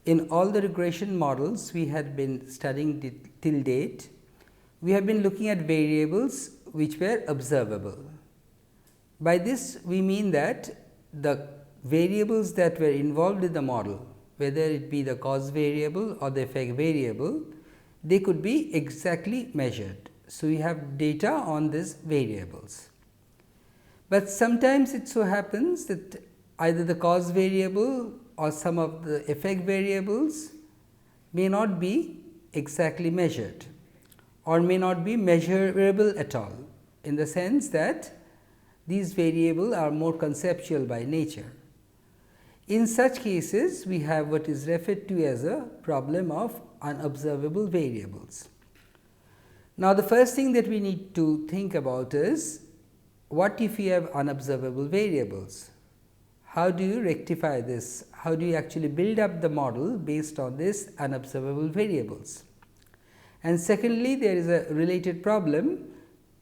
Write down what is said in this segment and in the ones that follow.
In all the regression models we had been studying till date, we have been looking at variables which were observable. By this we mean that the variables that were involved in the model, whether it be the cause variable or the effect variable, they could be exactly measured. So, we have data on these variables, but sometimes it so happens that either the cause variable or some of the effect variables may not be exactly measured or may not be measurable at all, in the sense that these variables are more conceptual by nature. In such cases, we have what is referred to as a problem of unobservable variables. Now, the first thing that we need to think about is, what if we have unobservable variables? How do you rectify this? How do you actually build up the model based on these unobservable variables? And secondly, there is a related problem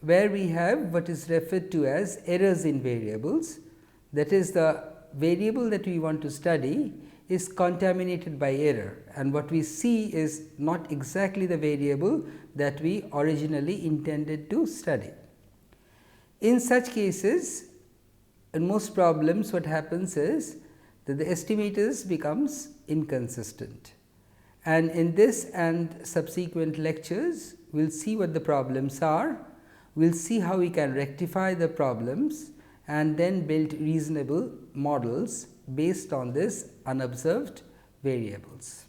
where we have what is referred to as errors in variables. That is, the variable that we want to study is contaminated by error, and what we see is not exactly the variable that we originally intended to study. In such cases, in most problems what happens is that the estimators becomes inconsistent, and in this and subsequent lectures we will see what the problems are, we will see how we can rectify the problems and then build reasonable models based on this unobserved variables.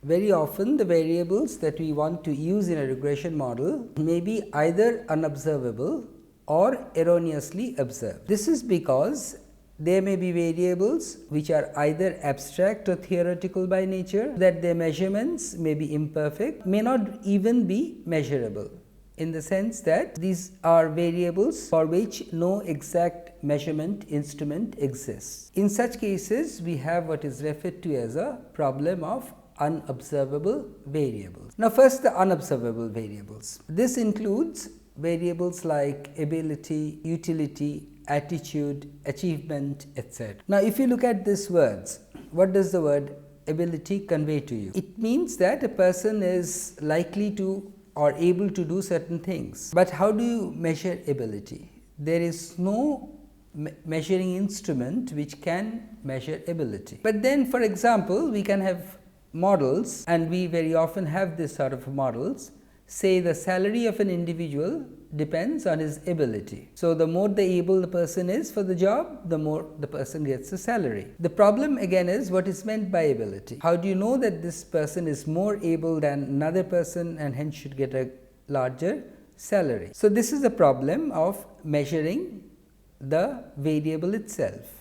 Very often the variables that we want to use in a regression model may be either unobservable or erroneously observed. This is because there may be variables which are either abstract or theoretical by nature, that their measurements may be imperfect, may not even be measurable, in the sense that these are variables for which no exact measurement instrument exists. In such cases, we have what is referred to as a problem of unobservable variables. Now, first the unobservable variables. This includes variables like ability, utility, attitude, achievement, etc. Now, if you look at these words, what does the word ability convey to you? It means that a person is likely to or able to do certain things. But how do you measure ability? There is no measuring instrument which can measure ability. But then, for example, we can have models, and we very often have this sort of models, say the salary of an individual depends on his ability. So, the more able the person is for the job, the more the person gets the salary. The problem again is what is meant by ability. How do you know that this person is more able than another person and hence should get a larger salary? So, this is the problem of measuring the variable itself,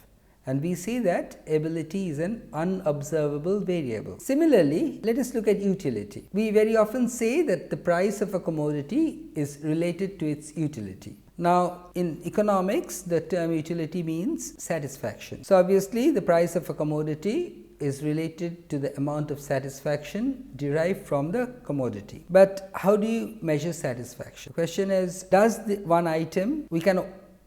and we see that ability is an unobservable variable. Similarly, let us look at utility. We very often say that the price of a commodity is related to its utility. Now, in economics, the term utility means satisfaction. So, obviously, the price of a commodity is related to the amount of satisfaction derived from the commodity. But how do you measure satisfaction? The question is, does the one item, we can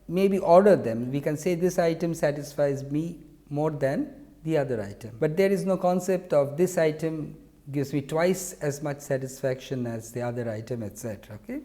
maybe order them, we can say this item satisfies me more than the other item, but there is no concept of this item gives me twice as much satisfaction as the other item, etc. Okay?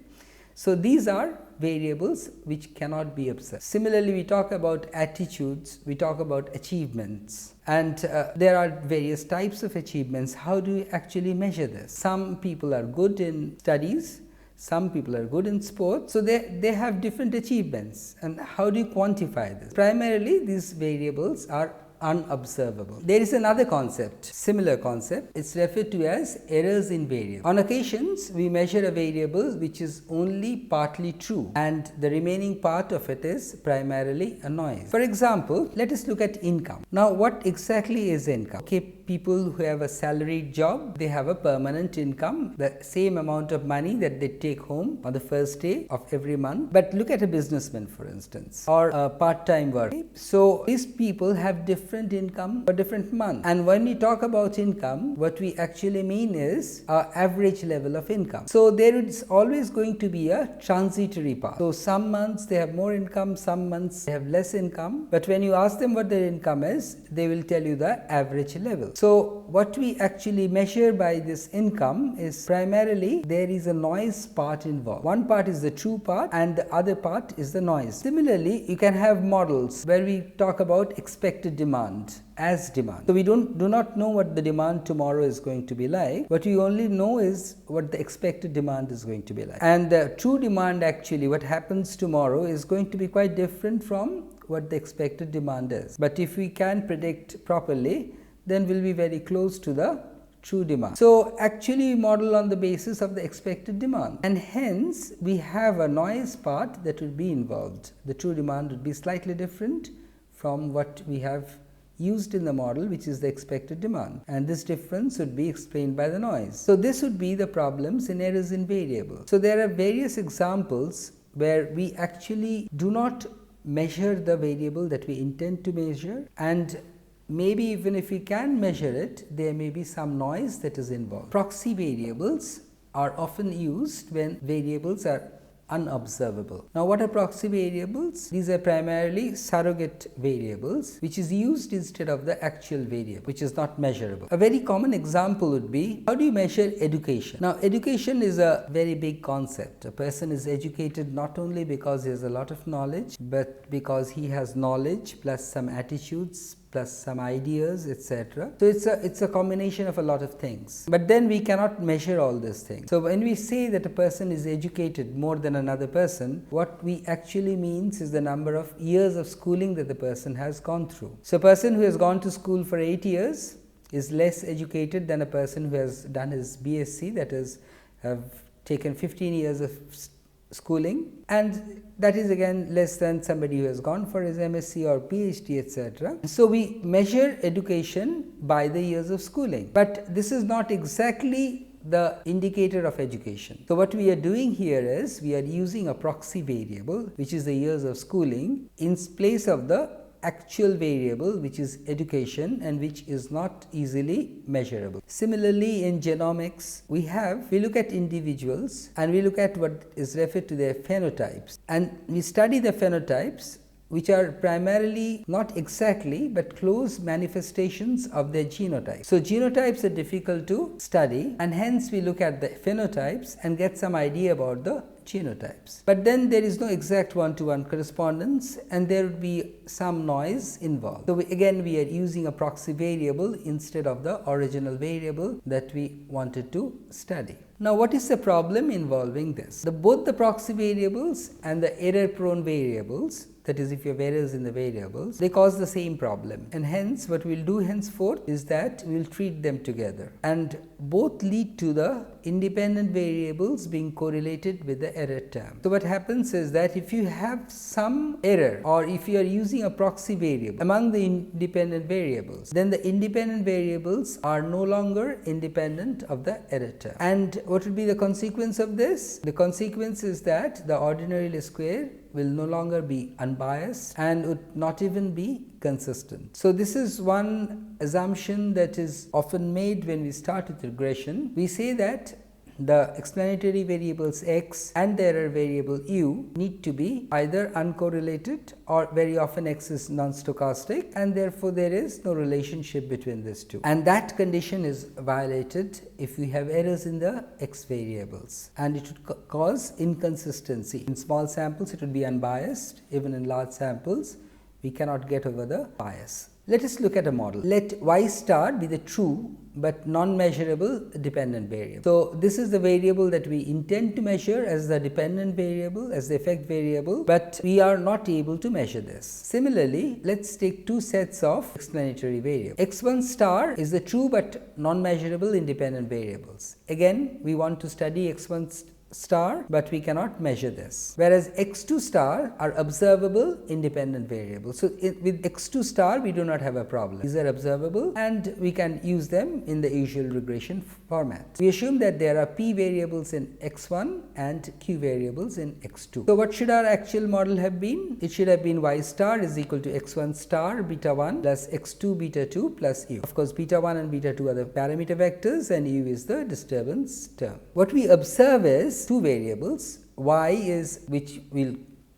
So, these are variables which cannot be observed. Similarly, we talk about attitudes, we talk about achievements, and there are various types of achievements. How do you actually measure this? Some people are good in studies, some people are good in sports. So, they have different achievements, and how do you quantify this? Primarily, these variables are unobservable. There is another concept, similar concept, it is referred to as errors in variables. On occasions, we measure a variable which is only partly true and the remaining part of it is primarily a noise. For example, let us look at income. Now, what exactly is income? Okay, people who have a salaried job, they have a permanent income, the same amount of money that they take home on the first day of every month. But look at a businessman, for instance, or a part-time worker. So these people have different income for different months. And when we talk about income, what we actually mean is our average level of income. So there is always going to be a transitory part. So some months they have more income, some months they have less income. But when you ask them what their income is, they will tell you the average level. So what we actually measure by this income is primarily there is a noise part involved. One part is the true part and the other part is the noise. Similarly, you can have models where we talk about expected demand as demand. So we do not know what the demand tomorrow is going to be like. What we only know is what the expected demand is going to be like. And the true demand, actually what happens tomorrow, is going to be quite different from what the expected demand is. But if we can predict properly, then we'll be very close to the true demand. So actually we model on the basis of the expected demand, and hence we have a noise part that would be involved. The true demand would be slightly different from what we have used in the model, which is the expected demand, and this difference would be explained by the noise. So this would be the problems in errors in variables. So there are various examples where we actually do not measure the variable that we intend to measure, and maybe even if we can measure it, there may be some noise that is involved. Proxy variables are often used when variables are unobservable. Now, what are proxy variables? These are primarily surrogate variables which is used instead of the actual variable, which is not measurable. A very common example would be, how do you measure education? Now, education is a very big concept. A person is educated not only because he has a lot of knowledge, but because he has knowledge plus some attitudes plus some ideas, etc. So it's a combination of a lot of things. But then we cannot measure all these things. So when we say that a person is educated more than another person, what we actually means is the number of years of schooling that the person has gone through. So a person who has gone to school for 8 years is less educated than a person who has done his BSc, that is, have taken 15 years of schooling, and that is again less than somebody who has gone for his MSc or PhD, etc. So we measure education by the years of schooling, but this is not exactly the indicator of education. So what we are doing here is we are using a proxy variable, which is the years of schooling, in place of the actual variable, which is education, and which is not easily measurable. Similarly, in genomics, we look at individuals and we look at what is referred to their phenotypes, and we study the phenotypes, which are primarily not exactly but close manifestations of their genotype. So genotypes are difficult to study, and hence we look at the phenotypes and get some idea about the genotypes. But then there is no exact one-to-one correspondence, and there would be some noise involved. So again we are using a proxy variable instead of the original variable that we wanted to study. Now, what is the problem involving this? Both the proxy variables and the error-prone variables, that is, if you have errors in the variables, they cause the same problem, and hence what we will do henceforth is that we will treat them together, and both lead to the independent variables being correlated with the error term. So what happens is that if you have some error, or if you are using a proxy variable among the independent variables, then the independent variables are no longer independent of the error term. And what will be the consequence of this? The consequence is that the ordinary least square will no longer be unbiased and would not even be consistent. So this is one assumption that is often made when we start with regression. We say that the explanatory variables x and the error variable u need to be either uncorrelated, or very often x is non-stochastic, and therefore there is no relationship between these two. And that condition is violated if we have errors in the x variables, and it would cause inconsistency. In small samples it would be unbiased, even in large samples we cannot get over the bias. Let us look at a model. Let y star be the true but non-measurable dependent variable. So this is the variable that we intend to measure as the dependent variable, as the effect variable, but we are not able to measure this. Similarly, let's take two sets of explanatory variables. x1 star is the true but non-measurable independent variables. Again, we want to study x1 star, but we cannot measure this, whereas x2 star are observable independent variables. So, with x2 star we do not have a problem. These are observable and we can use them in the usual regression format. We assume that there are p variables in x1 and q variables in x2. So, what should our actual model have been? It should have been y star is equal to x1 star beta 1 plus x2 beta 2 plus u. Of course, beta 1 and beta 2 are the parameter vectors and u is the disturbance term. What we observe is two variables, y is, which will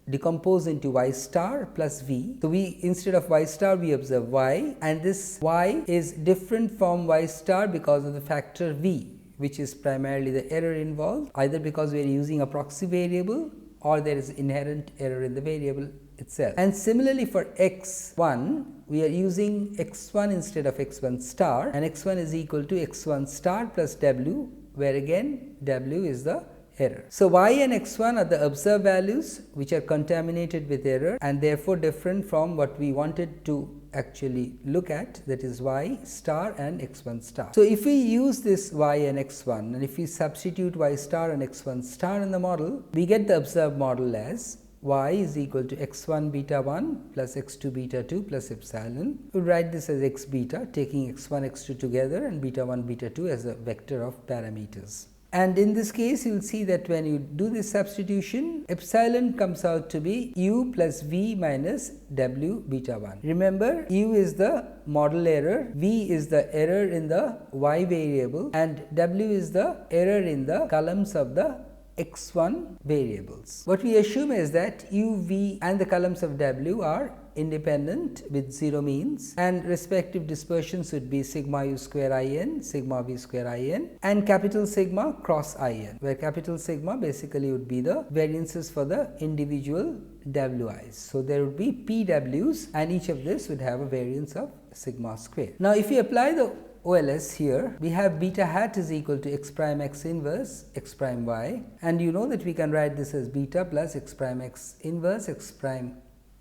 decompose into y star plus v. So, we instead of y star we observe y, and this y is different from y star because of the factor v, which is primarily the error involved, either because we are using a proxy variable or there is inherent error in the variable itself. And similarly for x1, we are using x1 instead of x1 star, and x1 is equal to x1 star plus w, where again w is the error. So, y and x1 are the observed values which are contaminated with error and therefore different from what we wanted to actually look at, that is y star and x1 star. So, if we use this y and x1 and if we substitute y star and x1 star in the model, we get the observed model as y is equal to x1 beta 1 plus x2 beta 2 plus epsilon. We will write this as x beta, taking x1 x2 together and beta 1 beta 2 as a vector of parameters. And in this case, you will see that when you do this substitution, epsilon comes out to be u plus v minus w beta 1. Remember, u is the model error, v is the error in the y variable, and w is the error in the columns of the x1 variables. What we assume is that u, v and the columns of w are independent with 0 means, and respective dispersions would be sigma u square in, sigma v square in, and capital sigma cross in, where capital sigma basically would be the variances for the individual wi's. So, there would be pw's and each of this would have a variance of sigma square. Now, if we apply the OLS here, we have beta hat is equal to x prime x inverse x prime y, and you know that we can write this as beta plus x prime x inverse x prime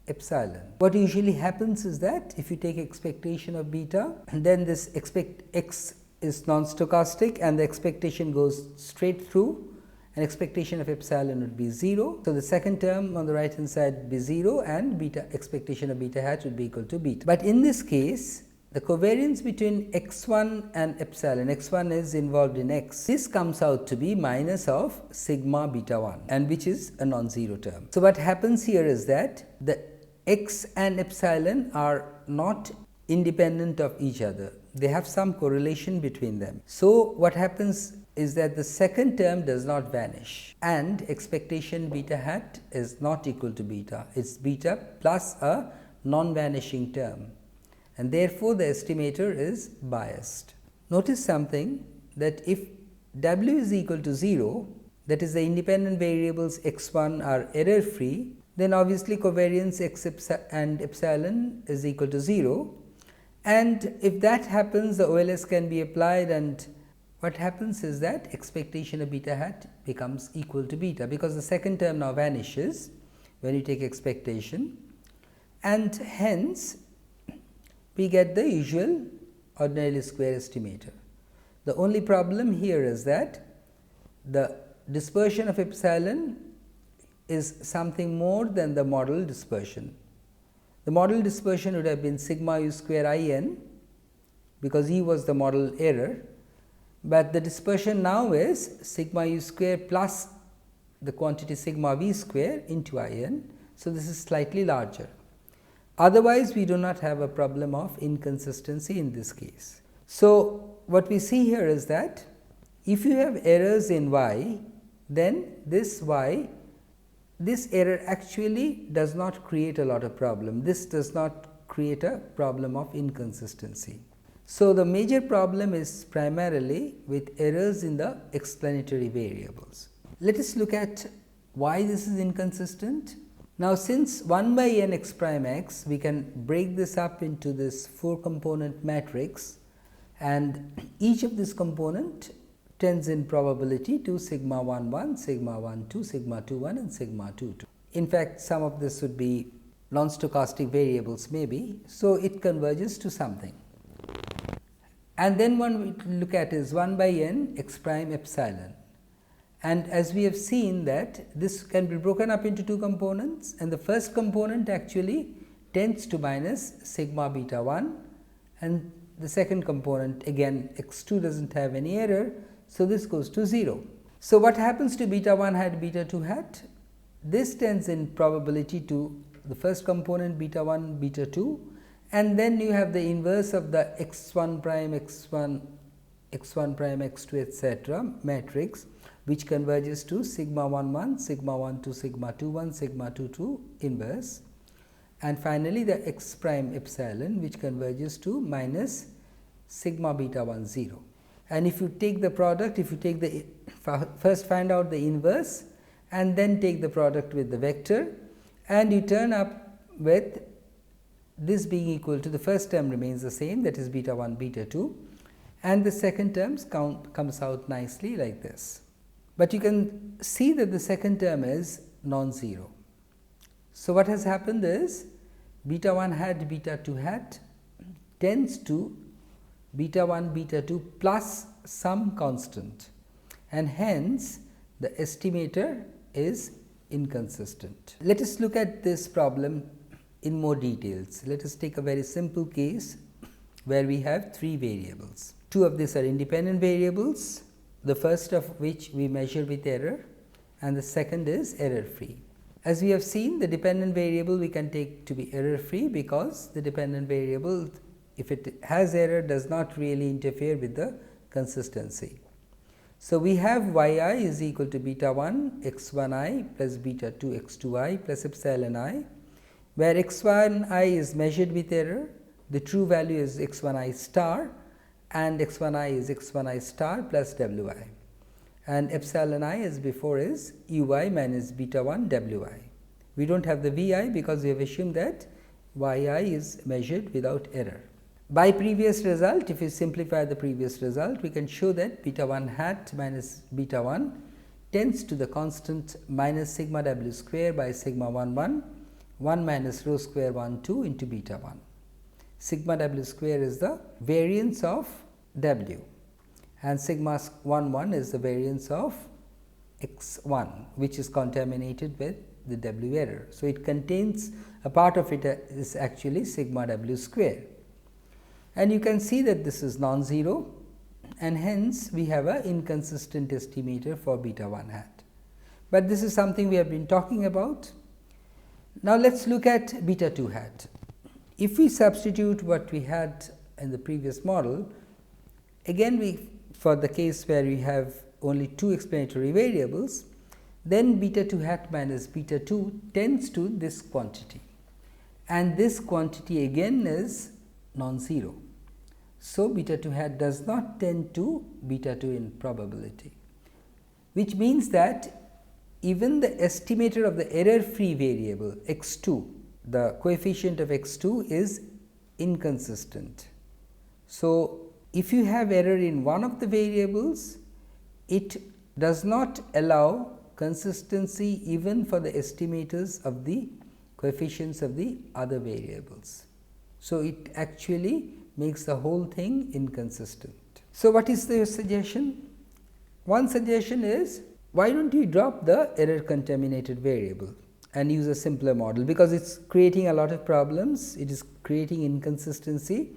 epsilon. What usually happens is that if you take expectation of beta, then this x is non-stochastic and the expectation goes straight through, and expectation of epsilon would be 0. So, the second term on the right hand side would be 0 and beta expectation of beta hat would be equal to beta. But in this case, the covariance between x1 and epsilon, x1 is involved in x, this comes out to be minus of sigma beta 1, and which is a non-zero term. So, what happens here is that the x and epsilon are not independent of each other, they have some correlation between them. So, what happens is that the second term does not vanish and expectation beta hat is not equal to beta, it is beta plus a non-vanishing term, and therefore, the estimator is biased. Notice something, that if w is equal to 0, that is the independent variables x1 are error free, then obviously covariance x and epsilon is equal to 0, and if that happens, the OLS can be applied, and what happens is that expectation of beta hat becomes equal to beta, because the second term now vanishes when you take expectation, and hence we get the usual ordinary square estimator. The only problem here is that the dispersion of epsilon is something more than the model dispersion. The model dispersion would have been sigma u square in, because E was the model error, but the dispersion now is sigma u square plus the quantity sigma v square into in. So, this is slightly larger. Otherwise, we do not have a problem of inconsistency in this case. So, what we see here is that if you have errors in y, then this y, this error actually does not create a lot of problem. This does not create a problem of inconsistency. So, the major problem is primarily with errors in the explanatory variables. Let us look at why this is inconsistent. Now, since 1 by n x prime x, we can break this up into this 4 component matrix, and each of this component tends in probability to sigma 1 1, sigma 1 2, sigma 2 1 and sigma 2 2. In fact, some of this would be non-stochastic variables maybe. So, it converges to something. And then one we look at is 1 by n x prime epsilon, And as we have seen that this can be broken up into two components, and the first component actually tends to minus sigma beta 1, and the second component again x 2 does not have any error. So, this goes to 0. So, what happens to beta 1 hat beta 2 hat? This tends in probability to the first component beta 1 beta 2, and then you have the inverse of the x 1 prime x 1 prime x 2 etc. matrix, which converges to sigma 1 1 sigma 1 2 sigma 2 1 sigma 2 2 inverse, and finally, the x prime epsilon, which converges to minus sigma beta 1 0. And if you take the product, if you take the first find out the inverse and then take the product with the vector, and you turn up with this being equal to the first term remains the same, that is beta 1 beta 2, and the second term comes out nicely like this. But you can see that the second term is non-zero. So, what has happened is beta 1 hat beta 2 hat tends to beta 1 beta 2 plus some constant, and hence the estimator is inconsistent. Let us look at this problem in more details. Let us take a very simple case where we have three variables. Two of these are independent variables, the first of which we measure with error, and the second is error free. As we have seen, the dependent variable we can take to be error free, because the dependent variable, if it has error, does not really interfere with the consistency. So, we have y I is equal to beta 1 x 1 I plus beta 2 x 2 I plus epsilon I, where x 1 I is measured with error, the true value is x 1 I star, and x 1 I is x 1 I star plus w I, and epsilon I as before is u I minus beta 1 w I. We do not have the v I because we have assumed that y I is measured without error. By previous result, if we simplify the previous result, we can show that beta 1 hat minus beta 1 tends to the constant minus sigma w square by sigma 1 1 1 minus rho square 1 2 into beta 1. Sigma w square is the variance of w, and sigma 1 1 is the variance of x 1, which is contaminated with the w error. So, it contains a part of it is actually sigma w square, and you can see that this is non-zero, and hence we have a inconsistent estimator for beta 1 hat. But this is something we have been talking about. Now, let us look at beta 2 hat. If we substitute what we had in the previous model, again we, for the case where we have only two explanatory variables, then beta 2 hat minus beta 2 tends to this quantity, and this quantity again is non-zero. So, beta 2 hat does not tend to beta 2 in probability, which means that even the estimator of the error free variable x 2, the coefficient of x 2 is inconsistent. So, if you have error in one of the variables, it does not allow consistency even for the estimators of the coefficients of the other variables. So, it actually makes the whole thing inconsistent. So, what is the suggestion? One suggestion is, why do not you drop the error contaminated variable and use a simpler model, because it is creating a lot of problems, it is creating inconsistency.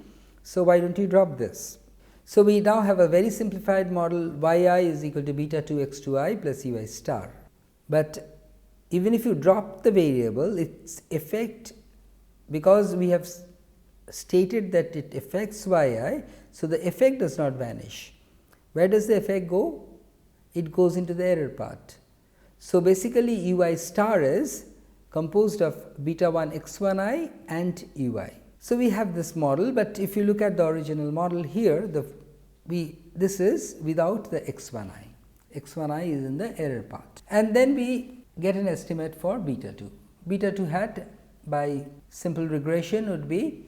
So, why do not you drop this? So, we now have a very simplified model, y I is equal to beta 2 x 2 I plus u I star. But even if you drop the variable, its effect, because we have stated that it affects y I, so the effect does not vanish. Where does the effect go? It goes into the error part. So, basically u I star is composed of beta 1 x 1 I and u I. So, we have this model, but if you look at the original model here, this is without the x 1 I. X 1 I is in the error part, and then we get an estimate for beta 2. Beta 2 hat by simple regression would be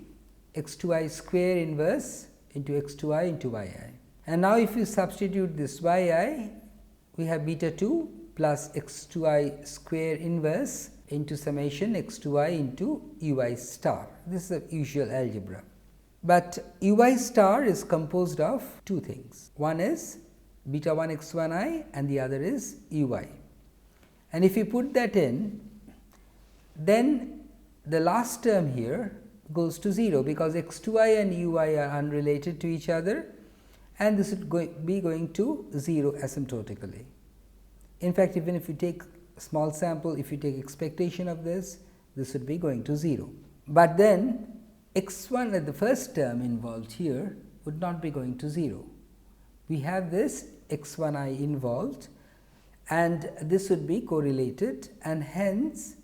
x 2 I square inverse into x 2 I into y I. And now, if you substitute this y I, we have beta 2 plus x 2 I square inverse into summation x 2 I into u I star. This is the usual algebra. But u I star is composed of two things. One is beta 1 x1I and the other is ui. And if you put that in, then the last term here goes to 0, because x2I and ui are unrelated to each other, and this would be going to 0 asymptotically. In fact, even if you take small sample, if you take expectation of this would be going to 0. But then x1 at the first term involved here would not be going to 0. We have this x1I involved, and this would be correlated, and hence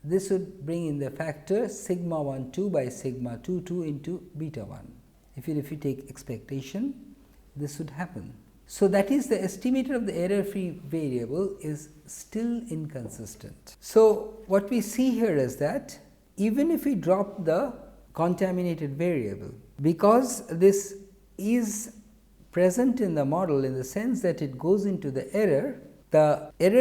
this would bring in the factor sigma 1 2 by sigma 2 2 into beta 1. If you take expectation, this would happen. So, that is the estimator of the error free variable is still inconsistent. So, what we see here is that even if we drop the contaminated variable, because this is present in the model in the sense that it goes into the error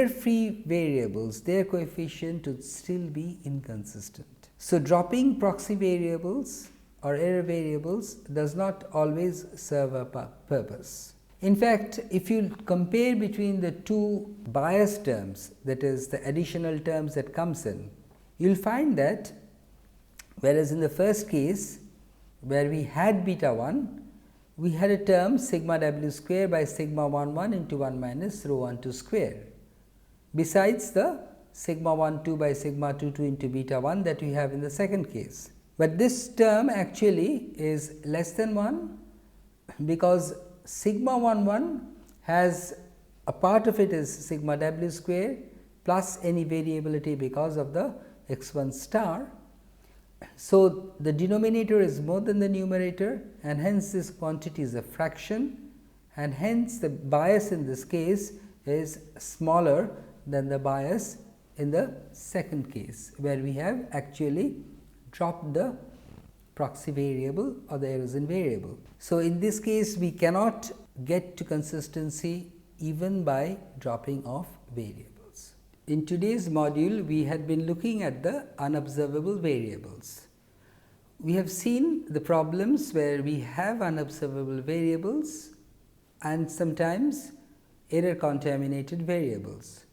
free variables, their coefficient would still be inconsistent. So, dropping proxy variables or error variables does not always serve a purpose. In fact, if you compare between the two bias terms, that is the additional terms that comes in, you will find that whereas in the first case where we had beta 1, we had a term sigma w square by sigma 1 1 into 1 minus rho 1 2 square, besides the sigma 1 2 by sigma 2 2 into beta 1 that we have in the second case. But this term actually is less than 1, because sigma 1 1 has a part of it is sigma w square plus any variability because of the x 1 star. So, the denominator is more than the numerator, and hence this quantity is a fraction, and hence the bias in this case is smaller than the bias in the second case, where we have actually dropped the proxy variable or the erosion variable. So, in this case we cannot get to consistency even by dropping off variables. In today's module, we had been looking at the unobservable variables. We have seen the problems where we have unobservable variables and sometimes error contaminated variables,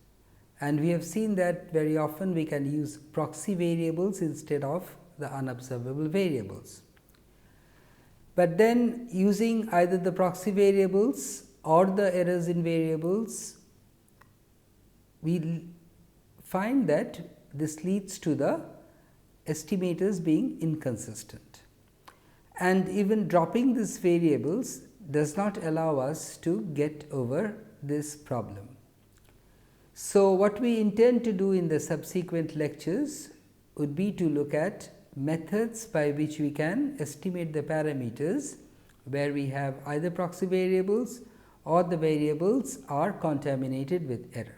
and we have seen that very often we can use proxy variables instead of the unobservable variables. But then using either the proxy variables or the errors in variables, we find that this leads to the estimators being inconsistent, and even dropping these variables does not allow us to get over this problem. So, what we intend to do in the subsequent lectures would be to look at methods by which we can estimate the parameters where we have either proxy variables or the variables are contaminated with error.